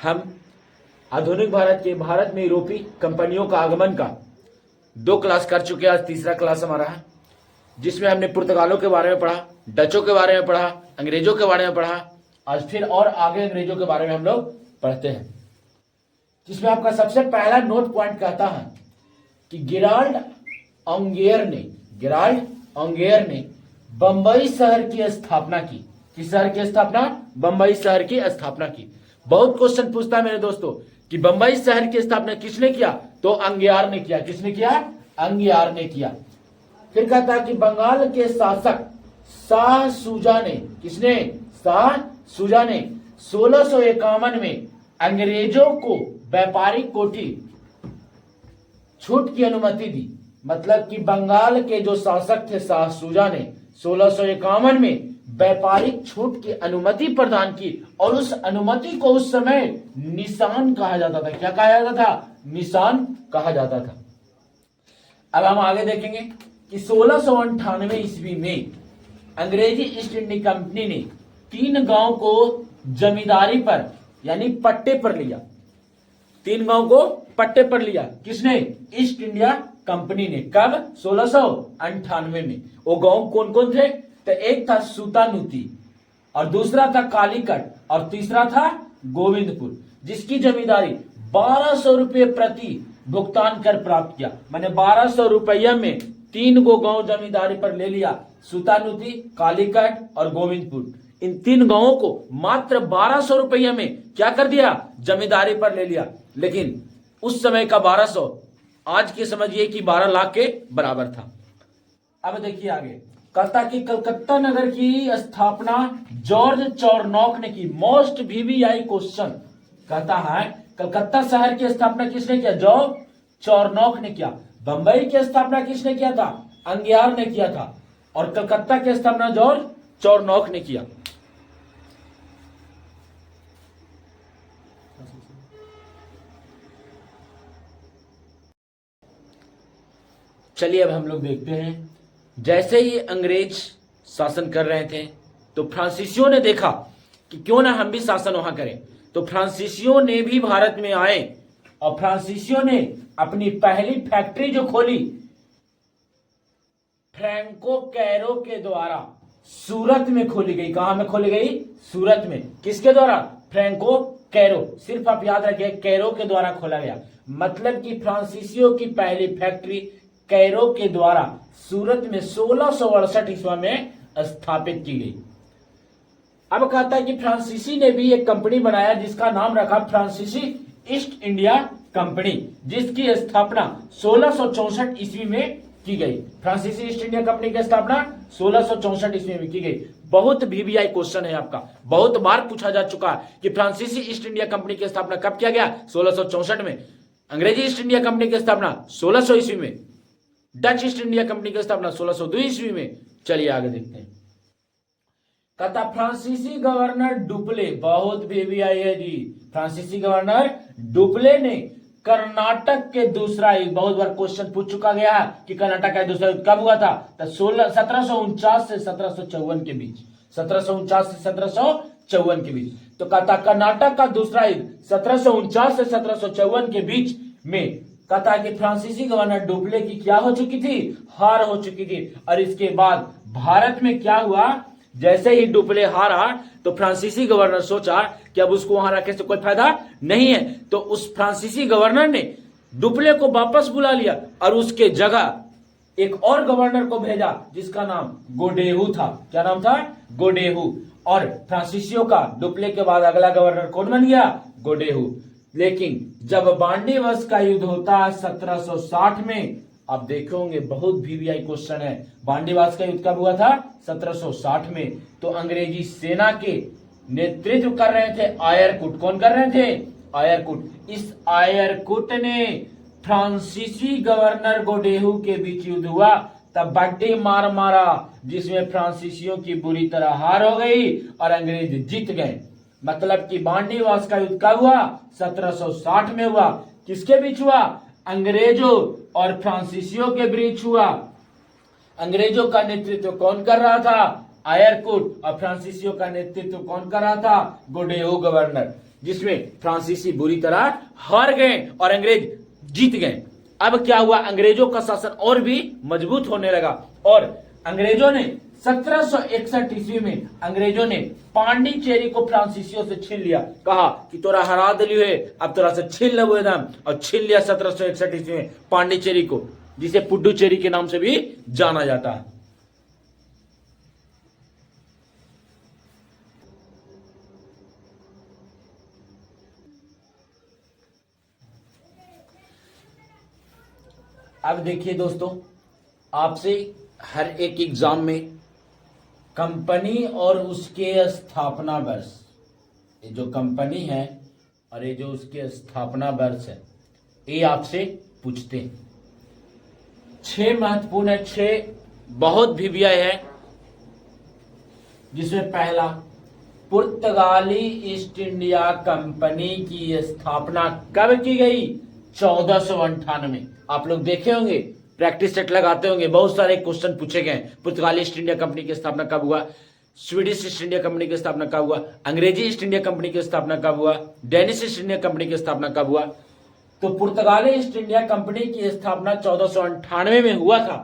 हम आधुनिक भारत में यूरोपीय कंपनियों का आगमन का 2 क्लास कर चुके हैं। आज तीसरा क्लास हमारा है, जिसमें हमने पुर्तगालों के बारे में पढ़ा, डचों के बारे में पढ़ा, अंग्रेजों के बारे में पढ़ा। आज फिर और आगे अंग्रेजों के बारे में हम लोग पढ़ते हैं, जिसमें आपका सबसे पहला नोट पॉइंट कहता है कि गेराल्ड ऑंगियर ने बंबई शहर की स्थापना की। किस शहर की स्थापना? बंबई शहर की स्थापना की। बहुत क्वेश्चन पूछता है मेरे दोस्तों कि बंबई शहर की स्थापना किसने किया? तो अंगियार ने किया। किसने किया? अंगियार ने किया। फिर कहता है कि बंगाल के शासक शाह सूजा ने, किसने? शाह सूजा ने 1651 में अंग्रेजों को व्यापारिक कोठी छूट की अनुमति दी। मतलब कि बंगाल के जो शासक थे शाह सूजा ने 1651 में व्यापारिक छूट की अनुमति प्रदान की, और उस अनुमति को उस समय निशान कहा जाता था। क्या कहा जाता था? निशान कहा जाता था। अब हम आगे देखेंगे कि 1698 ईस्वी में अंग्रेजी ईस्ट इंडिया कंपनी ने 3 गांव को जमींदारी पर यानी पट्टे पर लिया। 3 गांव को पट्टे पर लिया। किसने? ईस्ट इंडिया कंपनी ने। कब? 1698 में। वो गांव कौन कौन थे? तो एक था सूतानुती, और दूसरा था कालीकट, और तीसरा था गोविंदपुर, जिसकी जमींदारी 1200 रुपये प्रति भुगतान कर प्राप्त किया। मैंने 1200 रुपया में 3 गो गांव जमींदारी पर ले लिया, सूतानुती, कालीकट और गोविंदपुर। इन 3 गांवों को मात्र 1200 रुपये में क्या कर दिया? जमींदारी पर ले लिया। लेकिन उस समय का 1200 आज के समझिए कि 12 लाख के बराबर था। अब देखिए आगे कहता कि कलकत्ता नगर की स्थापना जॉर्ज चॉर्नोक ने की। मोस्ट वीवीआई क्वेश्चन कहता है कलकत्ता शहर की स्थापना किसने किया? जॉर्ज चॉर्नोक ने किया। बंबई की स्थापना किसने किया था? अंगियार ने किया था। और कलकत्ता की स्थापना जॉर्ज चॉर्नोक ने किया। चलिए अब हम लोग देखते हैं, जैसे ही अंग्रेज शासन कर रहे थे तो फ्रांसीसियों ने देखा कि क्यों ना हम भी शासन वहां करें। तो फ्रांसीसियों ने भी भारत में आए, और फ्रांसीसियों ने अपनी पहली फैक्ट्री जो खोली फ्रैंको कैरो के द्वारा सूरत में खोली गई। कहां में खोली गई? सूरत में। किसके द्वारा? Franco Caro. सिर्फ आप याद रखिए, कैरो के द्वारा खोला गया। मतलब कि फ्रांसीसियों की पहली फैक्ट्री कैरो के द्वारा सूरत में 1668 ईस्वी में स्थापित की गई। अब कहता है कि फ्रांसीसी ने भी एक कंपनी बनाया जिसका नाम रखा फ्रांसीसी ईस्ट इंडिया कंपनी, जिसकी स्थापना 1664 ईस्वी में की गई। फ्रांसीसी ईस्ट इंडिया कंपनी की स्थापना 1664 ईस्वी में की गई। बहुत वीवीआई क्वेश्चन है आपका, बहुत बार पूछा जा चुका है कि फ्रांसीसी ईस्ट इंडिया कंपनी की स्थापना कब किया गया? 1664 में। अंग्रेजी ईस्ट इंडिया कंपनी की स्थापना 1600 ईस्वी में। डच ईस्ट इंडिया कंपनी की स्थापना 1602 ईस्वी में। चलिए आगे देखते हैं। कहता फ्रांसीसी गवर्नर डुप्ले, बहुत वीवीआई है जी। फ्रांसीसी गवर्नर डुप्ले ने कर्नाटक के दूसरा युद्ध, बहुत बार क्वेश्चन पूछ चुका गया है कि कर्नाटक का दूसरा युद्ध कब हुआ था? तो 1749 से 1754 के बीच। 1749 से 1754 के बीच। तो कहता कर्नाटक का दूसरा युद्ध 1749 से 1754 के बीच में कहता है कि फ्रांसीसी गवर्नर डुप्ले की क्या हो चुकी थी? हार हो चुकी थी। और इसके बाद भारत में क्या हुआ? जैसे ही डुप्ले हारा तो फ्रांसीसी गवर्नर सोचा कि अब उसको वहां रखने से कोई फायदा नहीं है, तो उस फ्रांसीसी गवर्नर ने डुप्ले को वापस बुला लिया और उसके जगह एक और गवर्नर को भेजा जिसका नाम गोडेहू था। क्या नाम था? गोडेहू। और फ्रांसीसियों का डुप्ले के बाद अगला गवर्नर कौन बन गया? गोडेहू। लेकिन जब बांडीवस का युद्ध होता है 1760 में, आप देखोगे बहुत वीवीआई क्वेश्चन है, बांडीवास का युद्ध कब हुआ था? 1760 में। तो अंग्रेजी सेना के नेतृत्व कर रहे थे आयरकुट। कौन कर रहे थे? आयरकुट। इस आयरकुट ने फ्रांसीसी गवर्नर गोडेहू के बीच युद्ध हुआ, तब बड्डी मार मारा जिसमें फ्रांसीसियों की बुरी तरह हार हो गई और अंग्रेज जीत गए। मतलब कि बांडीवास का युद्ध कब हुआ? 1760 में हुआ। किसके बीच हुआ? अंग्रेजों और फ्रांसीसियों के बीच हुआ। अंग्रेजों का नेतृत्व कौन कर रहा था? आयरकुट। और फ्रांसीसियों का नेतृत्व कौन कर रहा था? गोडेहू गवर्नर। जिसमें फ्रांसीसी बुरी तरह हार गए और अंग्रेज जीत गए। अब क्या हुआ, अंग्रेजों का शासन और भी मजबूत होने लगा और अंग्रेजों ने 1761 ईस्वी में अंग्रेजों ने पांडिचेरी को फ्रांसीसियों से छीन लिया। कहा कि तोरा हरा दिलियो है, अब तोरा से छीन लो एकदम, और छीन लिया 1761 ईस्वी में पांडिचेरी को, जिसे पुडुचेरी के नाम से भी जाना जाता है। अब देखिए दोस्तों, आपसे हर एक एग्जाम में कंपनी और उसके स्थापना वर्ष, ये जो कंपनी है और ये जो उसके स्थापना वर्ष है, ये आपसे पूछते हैं। 6 महत्वपूर्ण है, 6 बहुत भी व्यय है, जिसमें पहला, पुर्तगाली ईस्ट इंडिया कंपनी की स्थापना कब की गई? 1498। आप लोग देखे होंगे, प्रैक्टिस सेट लगाते होंगे, बहुत सारे क्वेश्चन पूछे गए। पुर्तगाली ईस्ट इंडिया कंपनी की स्थापना कब हुआ? स्वीडिश ईस्ट इंडिया कंपनी की स्थापना कब हुआ? अंग्रेजी ईस्ट इंडिया कंपनी की स्थापना कब हुआ? डेनिश ईस्ट इंडिया कंपनी की स्थापना कब हुआ? तो पुर्तगाली ईस्ट इंडिया कंपनी की स्थापना 1498 में हुआ था।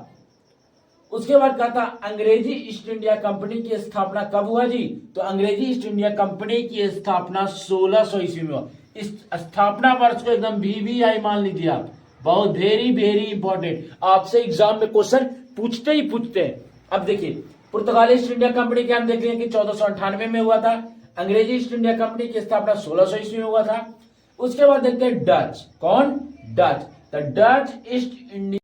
उसके बाद कहा था अंग्रेजी ईस्ट इंडिया कंपनी की स्थापना कब हुआ जी? तो अंग्रेजी ईस्ट इंडिया कंपनी की स्थापना 1600 ईस्वी में हुआ। इस स्थापना वर्ष को एकदम VVI मान लीजिए आप, बहुत वेरी वेरी इंपॉर्टेंट, आपसे एग्जाम में क्वेश्चन पूछते ही पूछते हैं। अब देखिए, पुर्तगाली ईस्ट इंडिया कंपनी के हम देख रहे हैं कि 1498 में हुआ था। अंग्रेजी ईस्ट इंडिया कंपनी की स्थापना 1600 ईस्वी में हुआ था। उसके बाद देखते हैं डच। कौन? Dutch. The Dutch east India